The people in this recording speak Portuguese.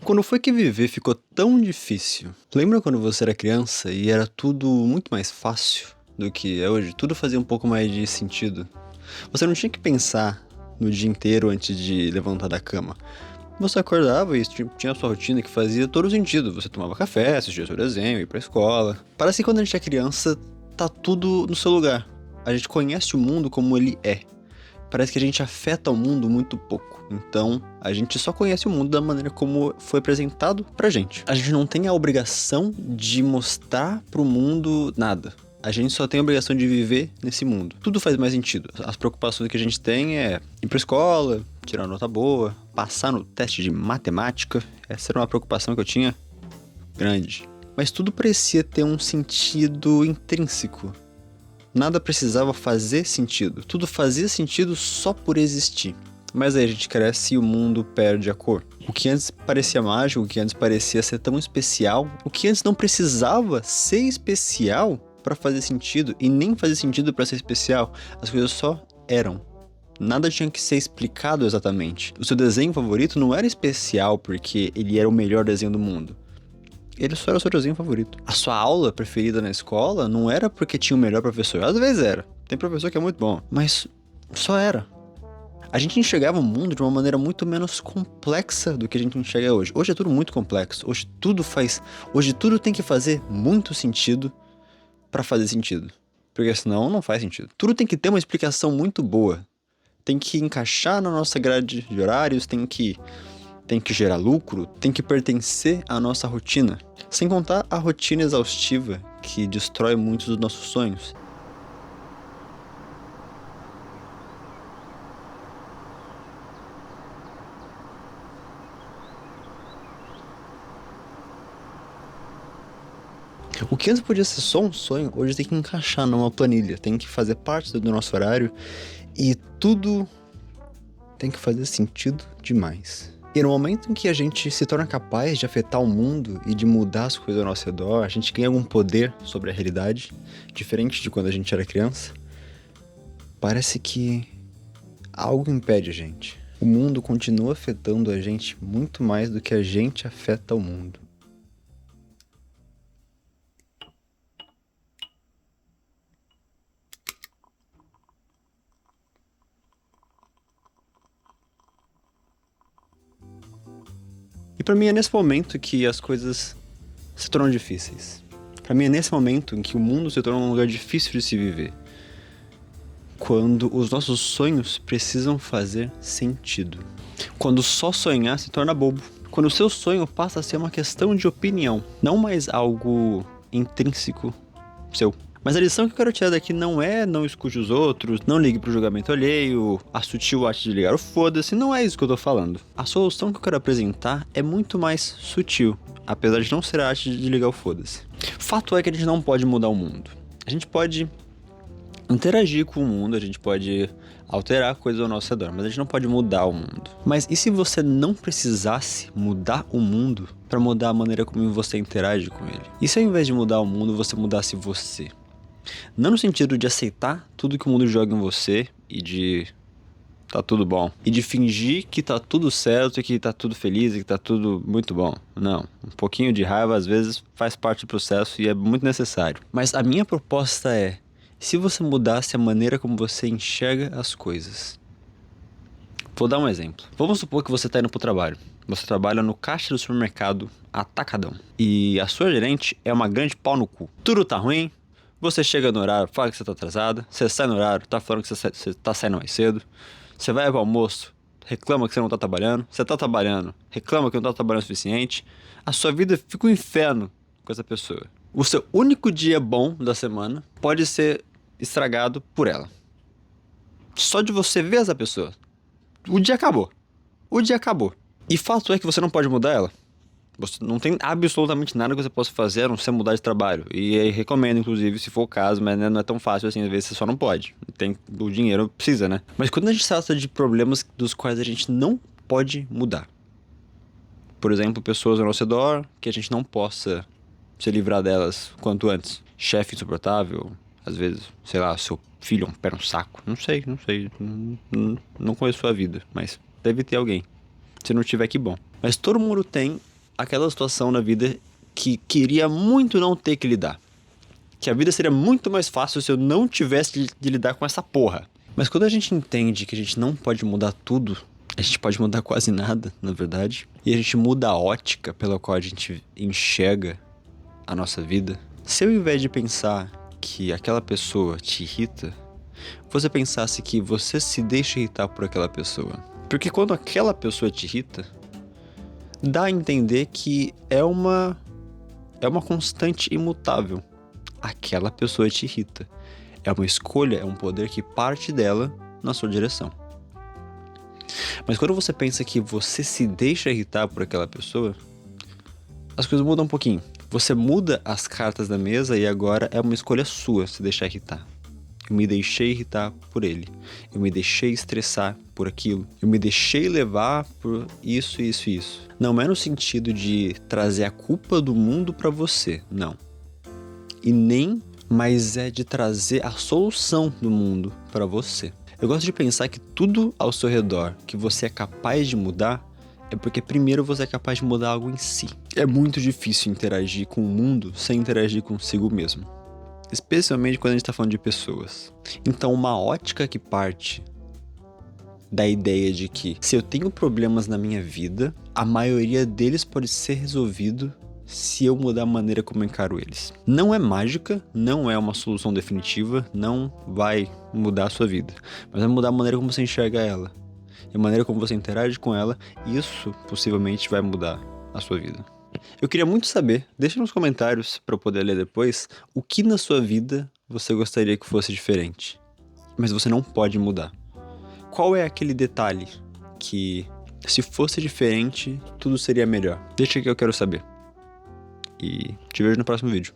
Quando foi que viver ficou tão difícil? Lembra quando você era criança e era tudo muito mais fácil do que é hoje? Tudo fazia um pouco mais de sentido. Você não tinha que pensar no dia inteiro antes de levantar da cama. Você acordava e tinha a sua rotina que fazia todo sentido. Você tomava café, assistia seu desenho, ia pra escola. Parece que quando a gente é criança, tá tudo no seu lugar. A gente conhece o mundo como ele é. Parece que a gente afeta o mundo muito pouco. Então, a gente só conhece o mundo da maneira como foi apresentado pra gente. A gente não tem a obrigação de mostrar pro mundo nada. A gente só tem a obrigação de viver nesse mundo. Tudo faz mais sentido. As preocupações que a gente tem é ir pra escola, tirar uma nota boa, passar no teste de matemática. Essa era uma preocupação que eu tinha grande. Mas tudo parecia ter um sentido intrínseco. Nada precisava fazer sentido. Tudo fazia sentido só por existir. Mas aí a gente cresce e o mundo perde a cor. O que antes parecia mágico, o que antes parecia ser tão especial, o que antes não precisava ser especial para fazer sentido e nem fazer sentido para ser especial, as coisas só eram. Nada tinha que ser explicado exatamente. O seu desenho favorito não era especial porque ele era o melhor desenho do mundo. Ele só era o seu desenho favorito. A sua aula preferida na escola não era porque tinha o melhor professor. Às vezes era. Tem professor que é muito bom. Mas só era. A gente enxergava o mundo de uma maneira muito menos complexa do que a gente enxerga hoje. Hoje é tudo muito complexo. Hoje tudo tem que fazer muito sentido pra fazer sentido. Porque senão não faz sentido. Tudo tem que ter uma explicação muito boa. Tem que encaixar na nossa grade de horários, tem que gerar lucro, tem que pertencer à nossa rotina. Sem contar a rotina exaustiva que destrói muitos dos nossos sonhos. O que antes podia ser só um sonho, hoje tem que encaixar numa planilha, tem que fazer parte do nosso horário e tudo tem que fazer sentido demais. E no momento em que a gente se torna capaz de afetar o mundo e de mudar as coisas ao nosso redor, a gente ganha algum poder sobre a realidade, diferente de quando a gente era criança, parece que algo impede a gente. O mundo continua afetando a gente muito mais do que a gente afeta o mundo. E pra mim é nesse momento que as coisas se tornam difíceis. Pra mim é nesse momento em que o mundo se torna um lugar difícil de se viver. Quando os nossos sonhos precisam fazer sentido. Quando só sonhar se torna bobo. Quando o seu sonho passa a ser uma questão de opinião, não mais algo intrínseco seu. Mas a lição que eu quero tirar daqui não é não escute os outros, não ligue pro julgamento alheio, a sutil arte de ligar o foda-se, não é isso que eu tô falando. A solução que eu quero apresentar é muito mais sutil, apesar de não ser a arte de ligar o foda-se. Fato é que a gente não pode mudar o mundo. A gente pode interagir com o mundo, a gente pode alterar coisas ao nosso redor, mas a gente não pode mudar o mundo. Mas e se você não precisasse mudar o mundo para mudar a maneira como você interage com ele? E se ao invés de mudar o mundo, você mudasse você? Não no sentido de aceitar tudo que o mundo joga em você e de tá tudo bom. E de fingir que tá tudo certo e que tá tudo feliz e que tá tudo muito bom. Não. Um pouquinho de raiva às vezes faz parte do processo e é muito necessário. Mas a minha proposta é: se você mudasse a maneira como você enxerga as coisas. Vou dar um exemplo. Vamos supor que você tá indo pro trabalho. Você trabalha no caixa do supermercado Atacadão. E a sua gerente é uma grande pau no cu. Tudo tá ruim. Você chega no horário, fala que você tá atrasada. Você sai no horário, tá falando que você tá saindo mais cedo. Você vai pro almoço, reclama que você não tá trabalhando. Você tá trabalhando, reclama que não tá trabalhando o suficiente. A sua vida fica um inferno com essa pessoa. O seu único dia bom da semana pode ser estragado por ela. Só de você ver essa pessoa. O dia acabou. O dia acabou. E fato é que você não pode mudar ela. Você não tem absolutamente nada que você possa fazer a não ser mudar de trabalho. E aí recomendo, inclusive, se for o caso, mas né, não é tão fácil assim, às vezes você só não pode. O dinheiro precisa, né? Mas quando a gente trata de problemas dos quais a gente não pode mudar. Por exemplo, pessoas ao nosso redor que a gente não possa se livrar delas quanto antes. Chefe insuportável, às vezes, sei lá, seu filho é um pé no saco. Não sei. Não conheço sua vida, mas deve ter alguém. Se não tiver, que bom. Mas todo mundo tem aquela situação na vida que queria muito não ter que lidar. Que a vida seria muito mais fácil se eu não tivesse de lidar com essa porra. Mas quando a gente entende que a gente não pode mudar tudo, a gente pode mudar quase nada, na verdade, e a gente muda a ótica pela qual a gente enxerga a nossa vida, se ao invés de pensar que aquela pessoa te irrita, você pensasse que você se deixa irritar por aquela pessoa. Porque quando aquela pessoa te irrita, dá a entender que é uma constante imutável. Aquela pessoa te irrita. É uma escolha, é um poder que parte dela na sua direção. Mas quando você pensa que você se deixa irritar por aquela pessoa, as coisas mudam um pouquinho. Você muda as cartas da mesa e agora é uma escolha sua se deixar irritar. Eu me deixei irritar por ele. Eu me deixei estressar por aquilo. Eu me deixei levar por isso, isso e isso. Não é no sentido de trazer a culpa do mundo pra você, não. E nem, mas é de trazer a solução do mundo pra você. Eu gosto de pensar que tudo ao seu redor que você é capaz de mudar é porque primeiro você é capaz de mudar algo em si. É muito difícil interagir com o mundo sem interagir consigo mesmo. Especialmente quando a gente está falando de pessoas. Então, uma ótica que parte da ideia de que se eu tenho problemas na minha vida, a maioria deles pode ser resolvido se eu mudar a maneira como eu encaro eles. Não é mágica, não é uma solução definitiva, não vai mudar a sua vida, mas vai mudar a maneira como você enxerga ela. E a maneira como você interage com ela, isso possivelmente vai mudar a sua vida. Eu queria muito saber, deixa nos comentários para eu poder ler depois, o que na sua vida você gostaria que fosse diferente, mas você não pode mudar. Qual é aquele detalhe que, se fosse diferente, tudo seria melhor? Deixa que eu quero saber. E te vejo no próximo vídeo.